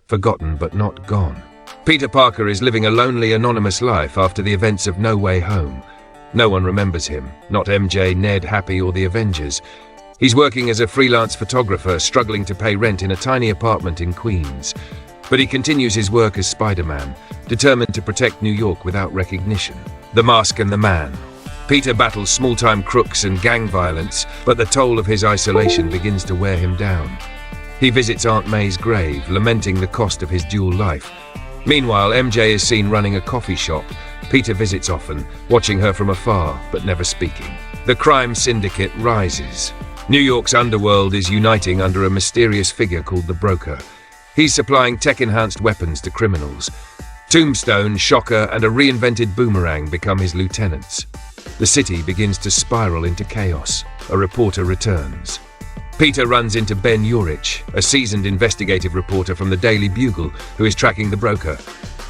forgotten but not gone. Peter Parker is living a lonely, anonymous life after the events of No Way Home. No one remembers him, not MJ, Ned, Happy, or the Avengers. He's working as a freelance photographer, struggling to pay rent in a tiny apartment in Queens. But he continues his work as Spider-Man, determined to protect New York without recognition. The Mask and the Man. Peter battles small-time crooks and gang violence, but the toll of his isolation begins to wear him down. He visits Aunt May's grave, lamenting the cost of his dual life. Meanwhile, MJ is seen running a coffee shop. Peter visits often, watching her from afar, but never speaking. The crime syndicate rises. New York's underworld is uniting under a mysterious figure called the Broker. He's supplying tech-enhanced weapons to criminals. Tombstone, Shocker, and a reinvented Boomerang become his lieutenants. The city begins to spiral into chaos. A reporter returns. Peter runs into Ben Urich, a seasoned investigative reporter from the Daily Bugle who is tracking the Broker.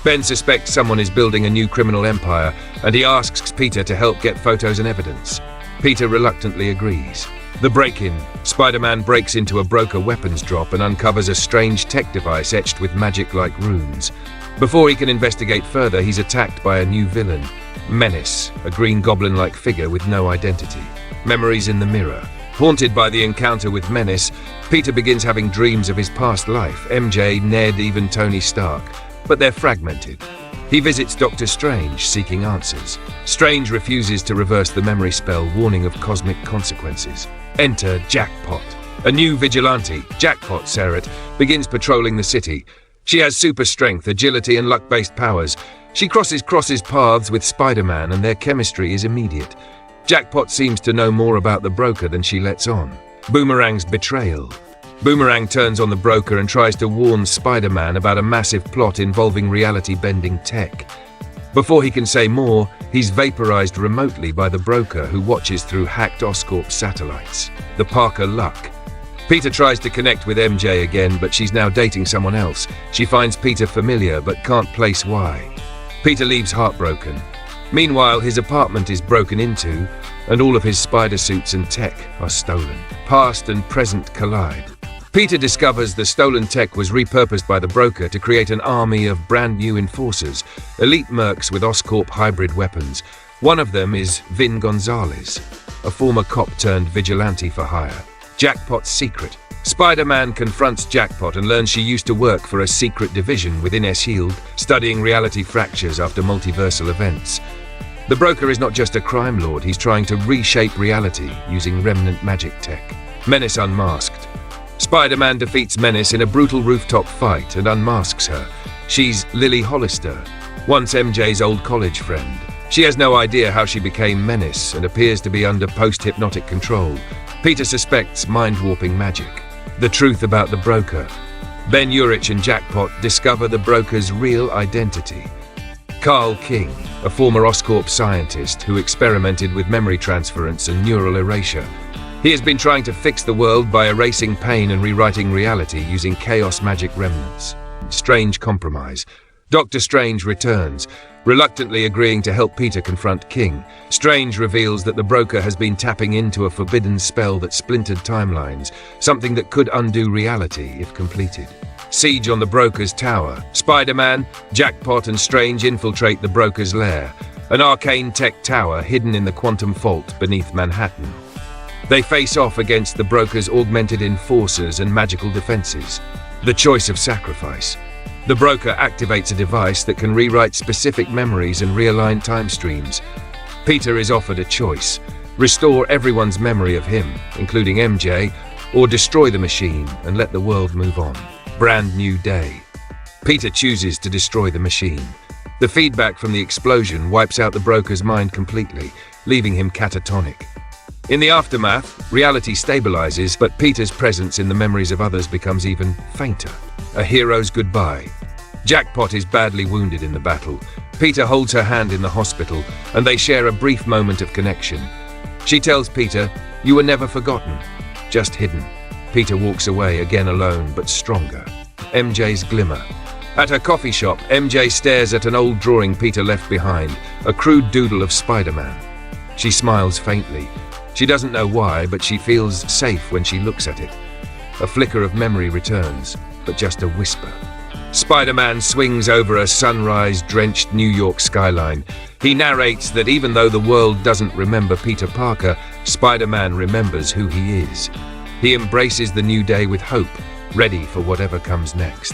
Ben suspects someone is building a new criminal empire, and he asks Peter to help get photos and evidence. Peter reluctantly agrees. The break-in. Spider-Man breaks into a Broker weapons drop and uncovers a strange tech device etched with magic-like runes. Before he can investigate further, he's attacked by a new villain, Menace, a green goblin-like figure with no identity. Memories in the mirror. Haunted by the encounter with Menace, Peter begins having dreams of his past life, MJ, Ned, even Tony Stark, but they're fragmented. He visits Dr. Strange, seeking answers. Strange refuses to reverse the memory spell, warning of cosmic consequences. Enter Jackpot. A new vigilante, Jackpot Sarah, begins patrolling the city. She has super strength, agility, and luck-based powers. She crosses paths with Spider-Man, and their chemistry is immediate. Jackpot seems to know more about the Broker than she lets on. Boomerang's betrayal. Boomerang turns on the Broker and tries to warn Spider-Man about a massive plot involving reality-bending tech. Before he can say more, he's vaporized remotely by the Broker, who watches through hacked Oscorp satellites. The Parker luck. Peter tries to connect with MJ again, but she's now dating someone else. She finds Peter familiar, but can't place why. Peter leaves heartbroken. Meanwhile, his apartment is broken into, and all of his spider suits and tech are stolen. Past and present collide. Peter discovers the stolen tech was repurposed by the Broker to create an army of brand new enforcers, elite mercs with Oscorp hybrid weapons. One of them is Vin Gonzalez, a former cop turned vigilante for hire. Jackpot's secret. Spider-Man confronts Jackpot and learns she used to work for a secret division within S.H.I.E.L.D., studying reality fractures after multiversal events. The Broker is not just a crime lord, he's trying to reshape reality using remnant magic tech. Menace unmasked. Spider-Man defeats Menace in a brutal rooftop fight and unmasks her. She's Lily Hollister, once MJ's old college friend. She has no idea how she became Menace and appears to be under post-hypnotic control. Peter suspects mind-warping magic. The truth about the Broker. Ben Urich and Jackpot discover the Broker's real identity. Carl King, a former Oscorp scientist who experimented with memory transference and neural erasure. He has been trying to fix the world by erasing pain and rewriting reality using chaos magic remnants. Strange compromise. Dr. Strange returns, reluctantly agreeing to help Peter confront King. Strange reveals that the Broker has been tapping into a forbidden spell that splintered timelines, something that could undo reality if completed. Siege on the Broker's tower. Spider-Man, Jackpot, and Strange infiltrate the Broker's lair, an arcane tech tower hidden in the quantum fault beneath Manhattan. They face off against the Broker's augmented enforcers and magical defenses. The choice of sacrifice. The Broker activates a device that can rewrite specific memories and realign time streams. Peter is offered a choice: restore everyone's memory of him, including MJ, or destroy the machine and let the world move on. Brand new day. Peter chooses to destroy the machine. The feedback from the explosion wipes out the Broker's mind completely, leaving him catatonic. In the aftermath, reality stabilizes, but Peter's presence in the memories of others becomes even fainter. A hero's goodbye. Jackpot is badly wounded in the battle. Peter holds her hand in the hospital, and they share a brief moment of connection. She tells Peter, "You were never forgotten, just hidden." Peter walks away, again alone, but stronger. MJ's glimmer. At her coffee shop, MJ stares at an old drawing Peter left behind, a crude doodle of Spider-Man. She smiles faintly. She doesn't know why, but she feels safe when she looks at it. A flicker of memory returns, but just a whisper. Spider-Man swings over a sunrise-drenched New York skyline. He narrates that even though the world doesn't remember Peter Parker, Spider-Man remembers who he is. He embraces the new day with hope, ready for whatever comes next.